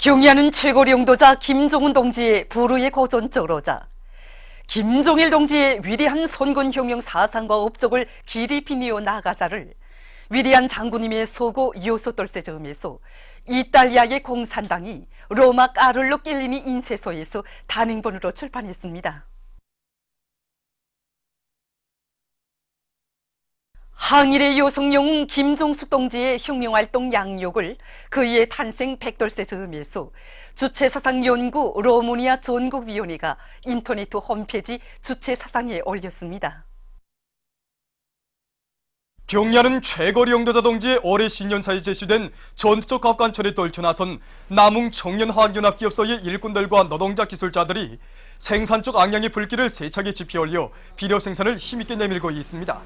경의하는 최고리 용도자 김종훈 동지의 불후의 고전적으로자 김종일 동지의 위대한 선군혁명 사상과 업적을 길이 빛내어 나가자를 위대한 장군님의 소고 요소돌세점에서 이탈리아의 공산당이 로마 까를로 낄리니 인쇄소에서 단행본으로 출판했습니다. 항일의 여성영웅 김종숙 동지의 혁명활동 양욕을 그의 탄생 백돌세 즈음에서 주체사상연구 로마니아 전국위원회가 인터넷 홈페이지 주체사상에 올렸습니다. 경의하는 최거리 용도자 동지의 올해 신년사에 제시된 전투적 갑관철에 떨쳐나선 남웅 청년화학연합기업소의 일꾼들과 노동자 기술자들이 생산적 악량의 불길을 세차게 지피 올려 비료 생산을 힘있게 내밀고 있습니다.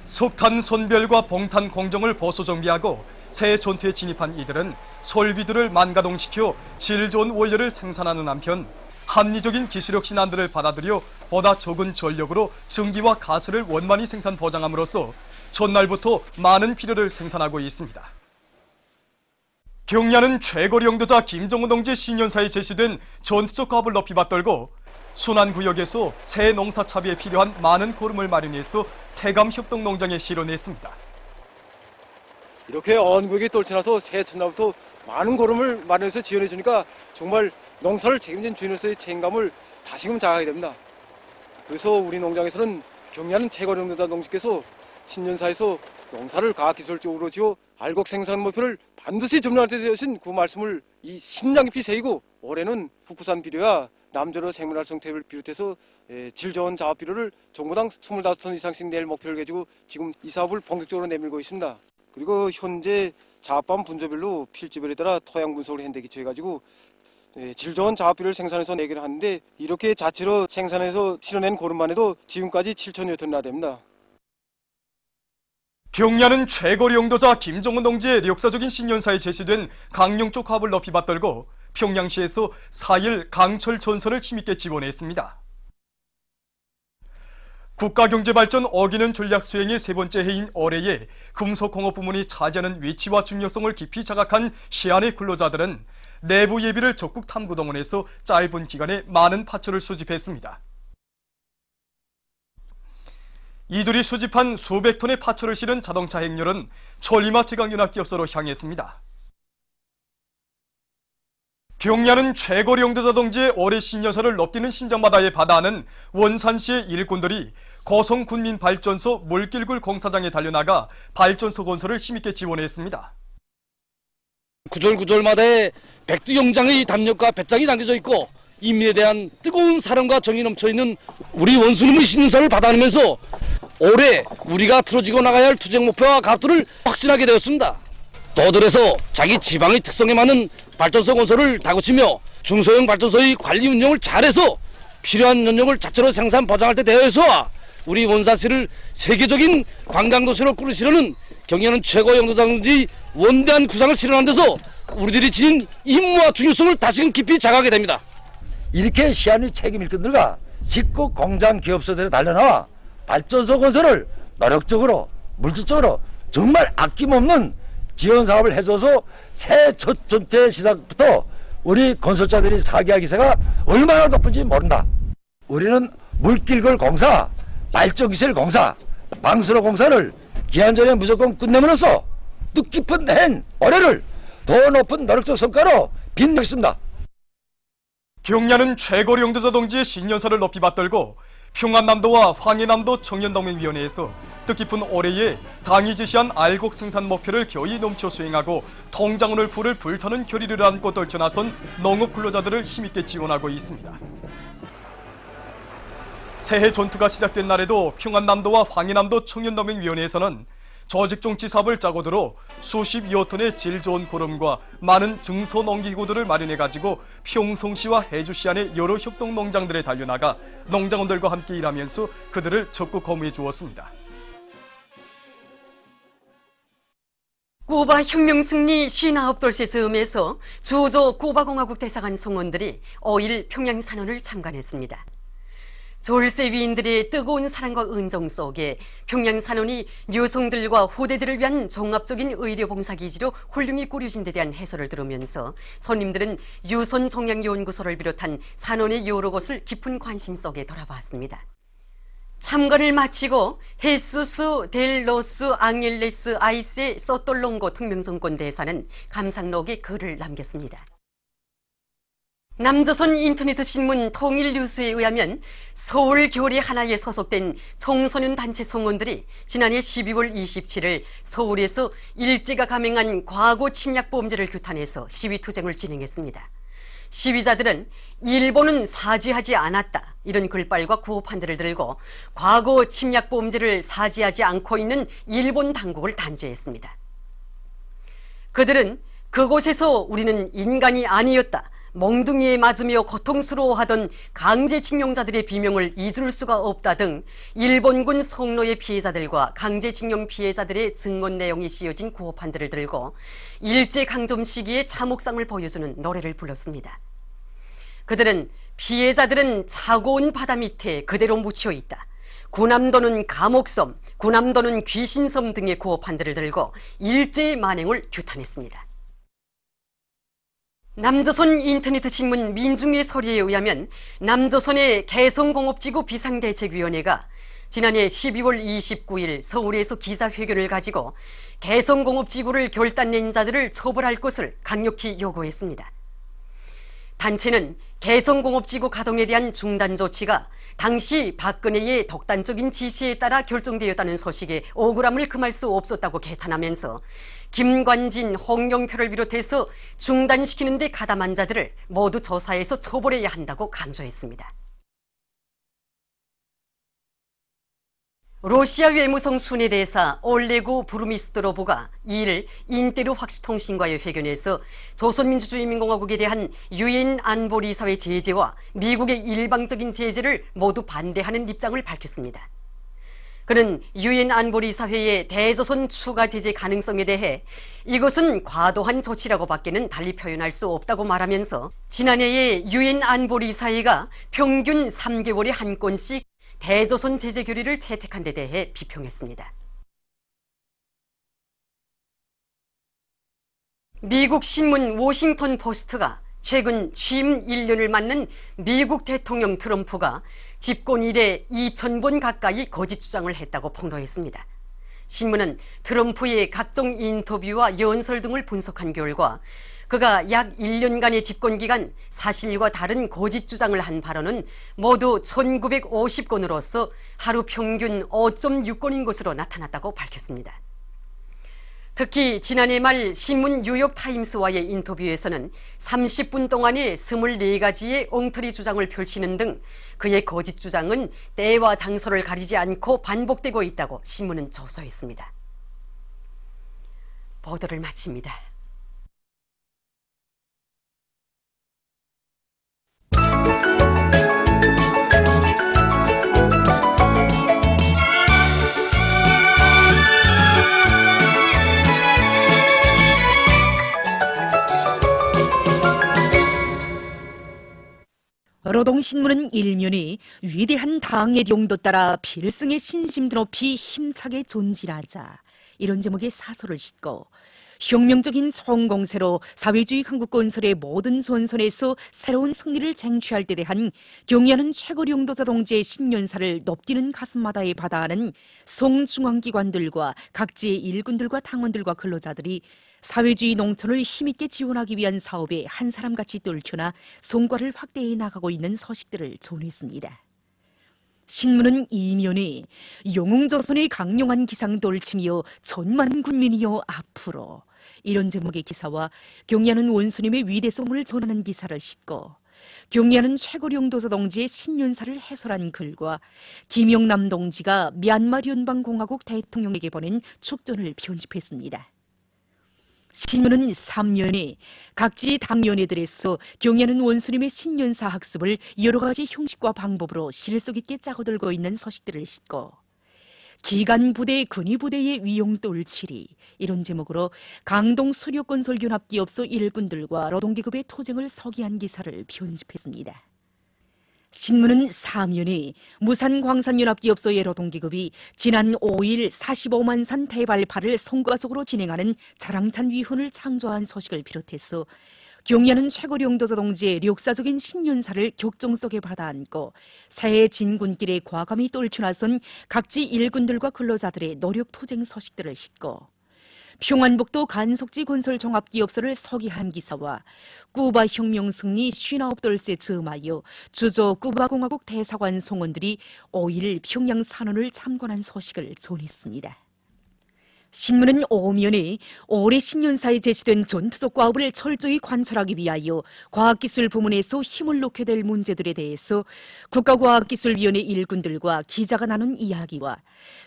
석탄 선별과 봉탄 공정을 보수 정비하고 새 전투에 진입한 이들은 설비들을 만가동시켜 질 좋은 원료를 생산하는 한편 합리적인 기술력 신안들을 받아들여 보다 적은 전력으로 증기와 가스를 원만히 생산 보장함으로써 전날부터 많은 비료를 생산하고 있습니다. 경의하는 최거리 용도자 김종훈 동지 신년사에 제시된 전투적 갑을 높이 받들고 순환구역에서 새 농사 차비에 필요한 많은 고름을 마련해서 태감협동 농장에 실어냈습니다. 이렇게 언구역이 떨쳐나서 새 첫날부터 많은 고름을 마련해서 지원해 주니까 정말 농사를 책임진 주인으로서의 책임감을 다시금 자각하게 됩니다. 그래서 우리 농장에서는 경의하는 최거리 용도자 동지께서 신년사에서 농사를 과학기술적으로 지어 알곡 생산 목표를 반드시 점령할 때 되신 그 말씀을 이 심장 깊이 새기고 올해는 국구산 비료와 남조로 생물활성 탭을 비롯해서 질 좋은 작업 비료를 정보당 25톤 이상씩 낼 목표를 가지고 지금 이 사업을 본격적으로 내밀고 있습니다. 그리고 현재 작업반 분조별로 필지별에 따라 토양 분석을 현대 기초해가지고 질 좋은 작업 비료를 생산해서 내기를 하는데 이렇게 자체로 생산해서 실어낸 고름만 해도 지금까지 7,000여 톤이나 됩니다. 경의하는 최거리 용도자 김종훈 동지의 역사적인 신년사에 제시된 강령적 갑을 높이 받들고 평양시에서 4일 강철 전선을 힘있게 지원했습니다. 국가경제발전 어기는 전략 수행의 세 번째 해인 올해에 금속공업 부문이 차지하는 위치와 중요성을 깊이 자각한 시안의 근로자들은 내부 예비를 적국 탐구동원해서 짧은 기간에 많은 파초를 수집했습니다. 이들이 수집한 수백 톤의 파초를 실은 자동차 행렬은 천리마 제강연합기업소로 향했습니다. 경의하는 최거리 용도자 동지의 올해 신년사를 높디는 심장바다에 바다하는 원산시의 일꾼들이 고성군민발전소 물길굴 공사장에 달려나가 발전소 건설을 힘있게 지원했습니다. 구절구절마다의 백두영장의 담력과 배짱이 담겨져 있고 인민에 대한 뜨거운 사랑과 정이 넘쳐있는 우리 원수님의 신년사를 받아내면서 올해 우리가 틀어지고 나가야 할 투쟁 목표와 각도를 확신하게 되었습니다. 도들에서 자기 지방의 특성에 맞는 발전소 건설을 다그치며 중소형 발전소의 관리 운영을 잘해서 필요한 연령을 자체로 생산 보장할 때 되어서 우리 원산시를 세계적인 관광도시로 꾸리시려는 경의하는 최고 용도자동지 원대한 구상을 실현하는 데서 우리들이 지닌 임무와 중요성을 다시금 깊이 자각하게 됩니다. 이렇게 시안의 책임 일꾼들과 직국 공장 기업소들에 달려나와 발전소 건설을 노력적으로 물질적으로 정말 아낌없는 지원 사업을 해줘서 새 첫 전투의 시작부터 우리 건설자들이 사기하 기세가 얼마나 높은지 모른다. 우리는 물길걸 공사, 발전기술 공사, 방수로 공사를 기한 전에 무조건 끝내므로써 뜻깊은 한 올해를 더 높은 노력적 성과로 빛내겠습니다. 경의하는 최거리 용도자 동지의 신년사를 높이 받들고 평안남도와 황해남도 청년동맹위원회에서 뜻깊은 올해에 당이 제시한 알곡 생산 목표를 겨이 넘쳐 수행하고 통장원을 불을 불타는 결의를 안고 떨쳐나선 농업 근로자들을 힘있게 지원하고 있습니다. 새해 전투가 시작된 날에도 평안남도와 황해남도 청년동맹위원회에서는 조직정치 사업을 짜고 들어 수십여 톤의 질 좋은 고름과 많은 증소농기구들을 마련해가지고 평성시와 해주시 안의 여러 협동농장들에 달려나가 농장원들과 함께 일하면서 그들을 적극 거무해 주었습니다. 쿠바 혁명 승리 59돌세 즈음에서 주조 쿠바공화국 대사관 성원들이 5일 평양 산원을 참관했습니다. 졸세 위인들의 뜨거운 사랑과 은정 속에 평양 산원이 여성들과 후대들을 위한 종합적인 의료봉사기지로 훌륭히 꾸려진 데 대한 해설을 들으면서 손님들은 유선종양연구소를 비롯한 산원의 여러 곳을 깊은 관심 속에 돌아봤습니다. 참관을 마치고 헤수스 델 로스 앙헬레스 아이세 소톨롱고 특명정권 대사는 감상록에 글을 남겼습니다. 남조선 인터넷 신문 통일뉴스에 의하면 서울교리 하나에 소속된 청소년 단체 성원들이 지난해 12월 27일 서울에서 일제가 감행한 과거 침략 범죄를 규탄해서 시위 투쟁을 진행했습니다. 시위자들은 일본은 사죄하지 않았다 이런 글빨과 구호판들을 들고 과거 침략 범죄를 사죄하지 않고 있는 일본 당국을 단죄했습니다. 그들은 그곳에서 우리는 인간이 아니었다. 멍둥이에 맞으며 고통스러워하던 강제징용자들의 비명을 잊을 수가 없다 등 일본군 성노예 피해자들과 강제징용 피해자들의 증언 내용이 씌어진 구호판들을 들고 일제강점 시기의 참혹상을 보여주는 노래를 불렀습니다. 그들은 피해자들은 차고운 바다 밑에 그대로 묻혀있다. 구남도는 감옥섬, 구남도는 귀신섬 등의 구호판들을 들고 일제의 만행을 규탄했습니다. 남조선 인터넷 신문 민중의 소리에 의하면 남조선의 개성공업지구 비상대책위원회가 지난해 12월 29일 서울에서 기자회견을 가지고 개성공업지구를 결단낸 자들을 처벌할 것을 강력히 요구했습니다. 단체는 개성공업지구 가동에 대한 중단 조치가 당시 박근혜의 독단적인 지시에 따라 결정되었다는 소식에 억울함을 금할 수 없었다고 개탄하면서 김관진, 홍영표를 비롯해서 중단시키는 데 가담한 자들을 모두 조사해서 처벌해야 한다고 강조했습니다. 러시아 외무성 순회대사 올레구 부르미스트로브가 2일 인테르 확시통신과의 회견에서 조선민주주의인민공화국에 대한 유엔 안보리사회 제재와 미국의 일방적인 제재를 모두 반대하는 입장을 밝혔습니다. 그는 유엔 안보리사회의 대조선 추가 제재 가능성에 대해 이것은 과도한 조치라고 밖에는 달리 표현할 수 없다고 말하면서 지난해에 유엔 안보리사회가 평균 3개월에 한 건씩 대조선 제재 결의를 채택한 데 대해 비평했습니다. 미국 신문 워싱턴 포스트가 최근 취임 1년을 맞는 미국 대통령 트럼프가 집권 이래 2,000번 가까이 거짓 주장을 했다고 폭로했습니다. 신문은 트럼프의 각종 인터뷰와 연설 등을 분석한 결과 그가 약 1년간의 집권 기간 사실과 다른 거짓 주장을 한 발언은 모두 1950건으로서 하루 평균 5.6건인 것으로 나타났다고 밝혔습니다. 특히 지난해 말 신문 뉴욕타임스와의 인터뷰에서는 30분 동안에 24가지의 엉터리 주장을 펼치는 등 그의 거짓 주장은 때와 장소를 가리지 않고 반복되고 있다고 신문은 조소했습니다. 보도를 마칩니다. 노동신문은 일면이 위대한 당의 용도 따라 필승의 신심 드높이 힘차게 존질하자 이런 제목의 사설을 싣고 혁명적인 총공세로 사회주의 한국 건설의 모든 전선에서 새로운 승리를 쟁취할 때 대한 경의하는 최고 용도자 동지의 신년사를 높디는 가슴마다에 받아하는 송중앙기관들과 각지의 일꾼들과 당원들과 근로자들이 사회주의 농촌을 힘있게 지원하기 위한 사업에 한 사람같이 뚫쳐나 성과를 확대해 나가고 있는 소식들을 전했습니다. 신문은 이면에 영웅조선의 강력한 기상 돌침이여 천만 군민이여 앞으로 이런 제목의 기사와 경의하는 원수님의 위대성을 전하는 기사를 싣고 경의하는 최고 용도자 동지의 신년사를 해설한 글과 김영남 동지가 미얀마 연방공화국 대통령에게 보낸 축전을 편집했습니다. 신문은 3년에 각지 당위원회들에서 경의하는 원수님의 신년사 학습을 여러 가지 형식과 방법으로 실속 있게 짜고들고 있는 소식들을 싣고 기간부대, 근위부대의 위용돌치리 이런 제목으로 강동 수력건설연합기업소 일꾼들과 노동계급의 투쟁을 서기한 기사를 편집했습니다. 신문은 사면이 무산광산연합기업소의 노동기급이 지난 5일 45만 산 대발파를 성과적으로 진행하는 자랑찬 위훈을 창조한 소식을 비롯해서 경야는 최고령 용도자 동지의 역사적인 신년사를 격정 속에 받아안고 새해 진군길에 과감히 떨쳐나선 각지 일군들과 근로자들의 노력 투쟁 소식들을 싣고 평안북도 간속지 건설 종합기업소를 서기한 기사와 꾸바 혁명 승리 59돌세 즈음하여 주조 꾸바공화국 대사관 송원들이 5일 평양 산원을 참관한 소식을 전했습니다. 신문은 오면에 올해 신년사에 제시된 전투적 과업을 철저히 관철하기 위하여 과학기술 부문에서 힘을 놓게 될 문제들에 대해서 국가과학기술위원회 일군들과 기자가 나눈 이야기와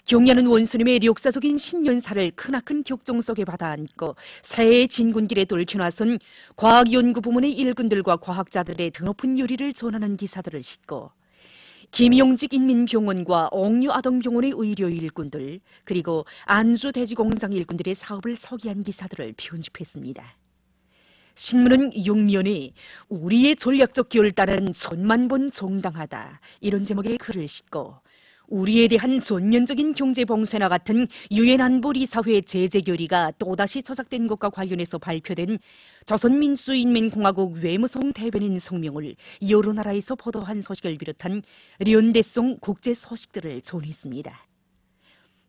경야는 원수님의 역사적인 신년사를 크나큰 격정 속에 받아안고 새해 진군길에 떨쳐나선 과학연구 부문의 일군들과 과학자들의 드높은 요리를 전하는 기사들을 싣고 김용직 인민병원과 옥류아동병원의 의료 일꾼들 그리고 안주돼지공장 일꾼들의 사업을 서기한 기사들을 편집했습니다. 신문은 6면에 우리의 전략적 결단은 천만번 정당하다 이런 제목의 글을 싣고 우리에 대한 전면적인 경제봉쇄나 같은 유엔 안보리사회 제재 결의가 또다시 저작된 것과 관련해서 발표된 조선민주인민공화국 외무성 대변인 성명을 여러 나라에서 보도한 소식을 비롯한 련대송 국제 소식들을 전했습니다.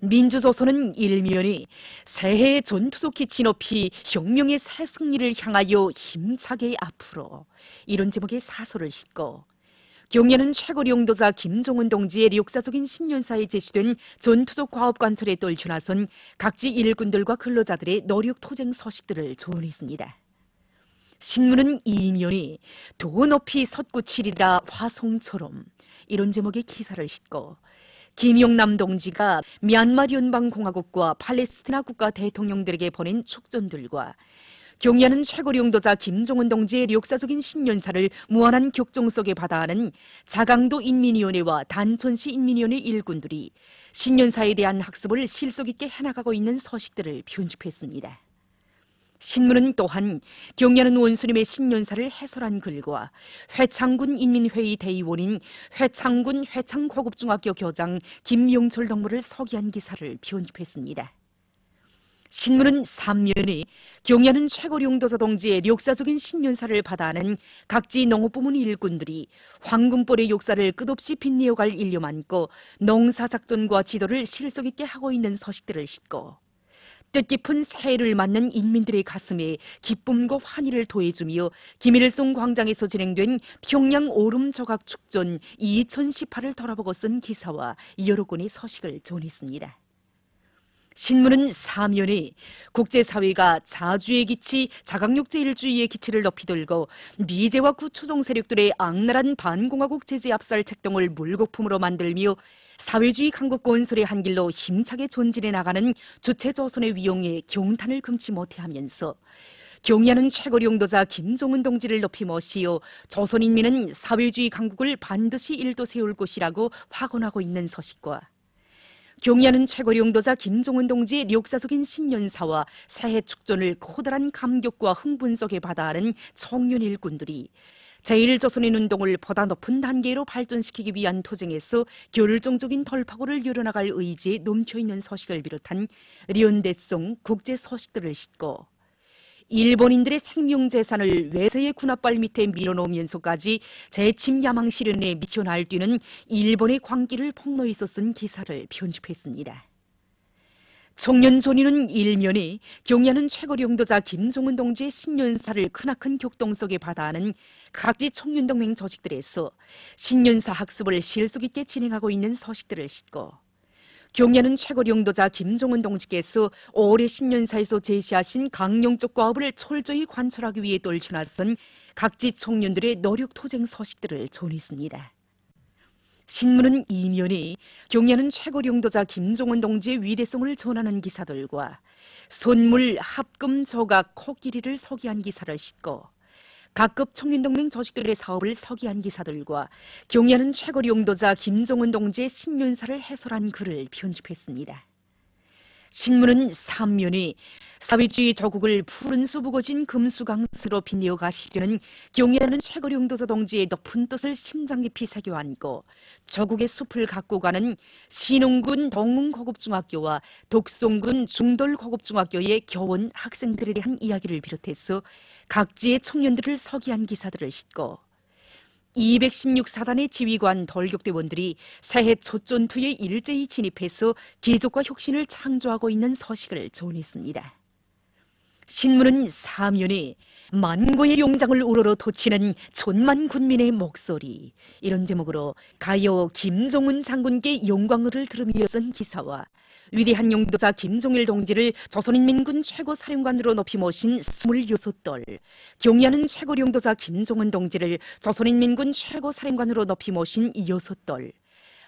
민주조선은 일면에 새해 전투적 기치 높이 혁명의 새 승리를 향하여 힘차게 앞으로 이런 제목의 사설을 싣고 경야는 최고령 용도자 김종은 동지의 역사적인 신년사에 제시된 전투적 과업 관철에 떨쳐나선 각지 일군들과 근로자들의 노력 투쟁 소식들을 전했습니다. 신문은 이면에 도 높이 솟구치리라 화성처럼 이런 제목의 기사를 싣고 김용남 동지가 미얀마 연방공화국과 팔레스티나 국가 대통령들에게 보낸 축전들과 경야는 최고령 용도자 김종은 동지의 역사적인 신년사를 무한한 격정 속에 받아하는 자강도 인민위원회와 단천시 인민위원회 일군들이 신년사에 대한 학습을 실속 있게 해나가고 있는 소식들을 편집했습니다. 신문은 또한 경야는 원수님의 신년사를 해설한 글과 회창군 인민회의 대의원인 회창군 회창고급중학교 교장 김용철 동무를 서기한 기사를 편집했습니다. 신문은 3면에 경야는 최고령 용도자 동지의 역사적인 신년사를 받아하는 각지 농업부문 일군들이 황금벌의 역사를 끝없이 빛내어갈 일념 안고 농사작전과 지도를 실속 있게 하고 있는 소식들을 싣고 뜻깊은 새해를 맞는 인민들의 가슴에 기쁨과 환희를 더해주며 김일성 광장에서 진행된 평양 오름조각축전 2018을 돌아보고 쓴 기사와 여러 건의 소식을 전했습니다. 신문은 4면에 국제사회가 자주의 기치, 자강력제일주의의 기치를 높이 들고 미제와 구추종 세력들의 악랄한 반공화국 제재 압살 책동을 물거품으로 만들며 사회주의 강국 건설의 한 길로 힘차게 전진해 나가는 주체조선의 위용에 경탄을 금치 못해하면서 경야는 최고령 용도자 김종은 동지를 높이 모시어 조선인민은 사회주의 강국을 반드시 일도 세울 것이라고 확언하고 있는 소식과 경야는 최고령 용도자 김종은 동지의 역사적인 신년사와 새해 축전을 커다란 감격과 흥분 속에 받아하는 청년 일꾼들이 제1조선인 운동을 보다 높은 단계로 발전시키기 위한 투쟁에서 결정적인 돌파구를 열어나갈 의지에 넘쳐있는 소식을 비롯한 련대송 국제 소식들을 싣고 일본인들의 생명재산을 외세의 군합발 밑에 밀어놓으면서까지 재침 야망 실현에 미쳐 날뛰는 일본의 광기를 폭로해서 쓴 기사를 편집했습니다. 청년존이는 일면에 경야는 최고령 용도자 김종은 동지의 신년사를 크나큰 격동 속에 받아하는 각지 청년동맹 조직들에서 신년사 학습을 실속 있게 진행하고 있는 소식들을 싣고 경야는 최고령 용도자 김종은 동지께서 올해 신년사에서 제시하신 강령적 과업을 철저히 관철하기 위해 떨쳐나선 각지 청년들의 노력 투쟁 소식들을 전했습니다. 신문은 이면에 경야는 최고령 용도자 김종은 동지의 위대성을 전하는 기사들과 선물, 합금, 조각, 코끼리를 서기한 기사를 싣고 각급 청년동맹 조직들의 사업을 서기한 기사들과 경야는 최고령 용도자 김종은 동지의 신년사를 해설한 글을 편집했습니다. 신문은 삼면이 사회주의 조국을 푸른 수부거진 금수강스로 빛내어 가시려는 경의하는 최고령도자 동지의 높은 뜻을 심장 깊이 새겨 안고 조국의 숲을 갖고 가는 신흥군 동흥고급중학교와 독송군 중돌고급중학교의 교원 학생들에 대한 이야기를 비롯해서 각지의 청년들을 서기한 기사들을 싣고 216사단의 지휘관 돌격대원들이 새해 초전투에 일제히 진입해서 기족과 혁신을 창조하고 있는 소식을 전했습니다. 신문은 사면에 만고의 용장을 우러러 돋치는 천만 군민의 목소리, 이런 제목으로 가요 김종은 장군께 영광을 들으며 쓴 기사와 위대한 용도자 김종일 동지를 조선인민군 최고사령관으로 높이 모신 26돌, 경의하는 최고령도자 김종은 동지를 조선인민군 최고사령관으로 높이 모신 6돌,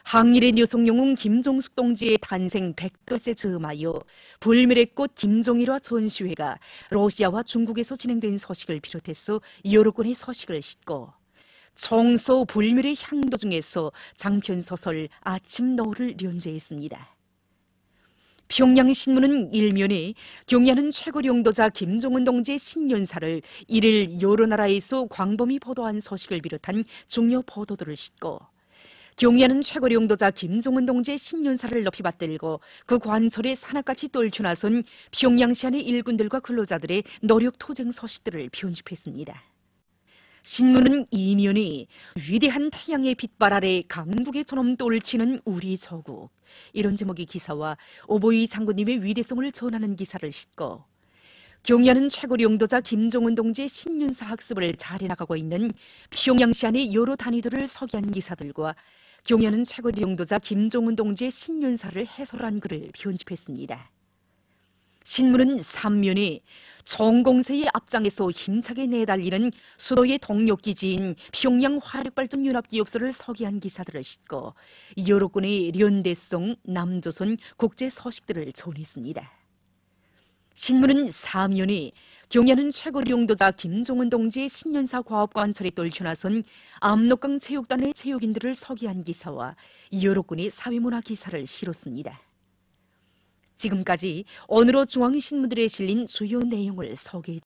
항일의 녀석영웅 김종숙 동지의 탄생 100돌세 즈음하여 불멸의 꽃 김종일화 전시회가 러시아와 중국에서 진행된 소식을 비롯해서 여러 건의 소식을 싣고 청소 불멸의 향도 중에서 장편소설 아침 노을을 연재했습니다. 평양신문은 일면에 경의하는 최고령도자 김종은 동지의 신년사를 1일 여러 나라에서 광범위 보도한 소식을 비롯한 중요 보도들을 싣고 경의하는 최고령도자 김종은 동지의 신년사를 높이 받들고 그 관철에 산악같이 떨쳐 나선 평양시안의 일군들과 근로자들의 노력 투쟁 소식들을 편집했습니다. 신문은 이면이 위대한 태양의 빛발 아래 강국의처럼 떨치는 우리 조국, 이런 제목의 기사와 오보이 장군님의 위대성을 전하는 기사를 싣고 경의하는 최고령도자 김종은 동지의 신년사 학습을 잘해 나가고 있는 평양시안의 여러 단위들을 서기한 기사들과 경의하는 최고령도자 김종은 동지의 신년사를 해설한 글을 편집했습니다. 신문은 삼면에 총공세의 앞장에서 힘차게 내달리는 수도의 동력기지인 평양 화력발전연합기업소를 서기한 기사들을 싣고 여러 건의 연대성 남조선 국제 소식들을 전했습니다. 신문은 사면에 경의하는 최고령도자 김종은 동지의 신년사 과업관철에 떨쳐 나선 압록강 체육단의 체육인들을 서기한 기사와 여러 건의 사회문화 기사를 실었습니다. 지금까지 오늘의 중앙신문들에 실린 주요 내용을 소개해